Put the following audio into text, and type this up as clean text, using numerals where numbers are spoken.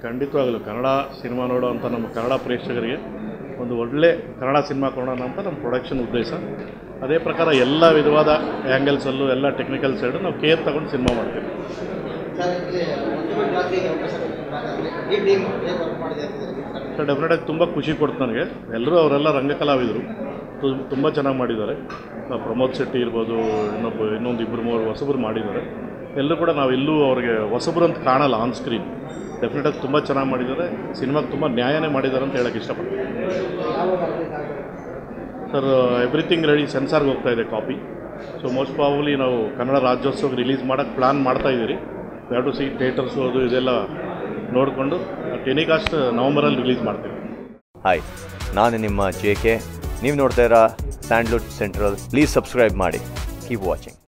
ಖಂಡಿತವಾಗಲೂ ಕನ್ನಡ ಸಿನಿಮಾ ನೋಡುವಂಥ ನಮ್ಮ ಕನ್ನಡ ಪ್ರೇಕ್ಷಕರಿಗೆ ಒಂದು ಒಳ್ಳೆ ಕನ್ನಡ ಸಿನಿಮಾ ಕೊಡೋಣ ಅಂತ ನಮ್ಮ ಪ್ರೊಡಕ್ಷನ್ ಉದ್ದೇಶ. ಅದೇ ಪ್ರಕಾರ ಎಲ್ಲ ವಿಧವಾದ ಆ್ಯಂಗಲ್ಸಲ್ಲೂ ಎಲ್ಲ ಟೆಕ್ನಿಕಲ್ ಸೈಡು ನಾವು ಕೇರ್ ತಗೊಂಡು ಸಿನಿಮಾ ಮಾಡ್ತೀವಿ. ಸರ್ ಡೆಫಿನೆಟಾಗಿ ತುಂಬ ಖುಷಿ ಕೊಡ್ತು ನನಗೆ. ಎಲ್ಲರೂ ಅವರೆಲ್ಲ ರಂಗಕಲಾವಿದರು, ತುಂಬ ಚೆನ್ನಾಗಿ ಮಾಡಿದ್ದಾರೆ. ಪ್ರಮೋದ್ ಶೆಟ್ಟಿ ಇರ್ಬೋದು, ಇನ್ನೊಂದು ಇಬ್ಬರು ಮೂರು ಹೊಸಬರು ಮಾಡಿದ್ದಾರೆ. ಎಲ್ಲರೂ ಕೂಡ ನಾವೆಲ್ಲೂ ಅವ್ರಿಗೆ ಹೊಸಬರು ಅಂತ ಕಾಣಲ್ಲ ಆನ್ ಸ್ಕ್ರೀನ್. ಡೆಫಿನೆಟಾಗಿ ತುಂಬ ಚೆನ್ನಾಗಿ ಮಾಡಿದ್ದಾರೆ. ಸಿನಿಮಾಗೆ ತುಂಬ ನ್ಯಾಯನೇ ಮಾಡಿದ್ದಾರೆ ಅಂತ ಹೇಳೋಕ್ಕೆ ಇಷ್ಟಪಡ್ತೀನಿ. ಸರ್ ಎವ್ರಿಥಿಂಗ್ ರೆಡಿ, ಸೆನ್ಸಾರ್ಗೆ ಹೋಗ್ತಾ ಇದೆ ಕಾಪಿ. ಸೊ ಮೋಸ್ಟ್ ಪ್ರಾಬಬ್ಲಿ ನಾವು ಕನ್ನಡ ರಾಜ್ಯೋತ್ಸವಕ್ಕೆ ರಿಲೀಸ್ ಮಾಡೋಕ್ಕೆ ಪ್ಲ್ಯಾನ್ ಮಾಡ್ತಾಯಿದ್ದೀರಿ. ಹ್ಯಾವ್ ಟು ಸಿ ಥಿಯೇಟರ್ಸು ಅದು ಇದೆಲ್ಲ ನೋಡಿಕೊಂಡು ಟೆಲಿಕಾಸ್ಟ್ ನವಂಬರಲ್ಲಿ ರಿಲೀಸ್ ಮಾಡ್ತೀವಿ. ಹಾಯ್, ನಾನು ನಿಮ್ಮ JK. ನೀವು ನೋಡ್ತಾ ಇರೋ ಸ್ಯಾಂಡ್ಲ್ವುಡ್ ಸೆಂಟ್ರಲ್. ಪ್ಲೀಸ್ ಸಬ್ಸ್ಕ್ರೈಬ್ ಮಾಡಿ. Keep watching.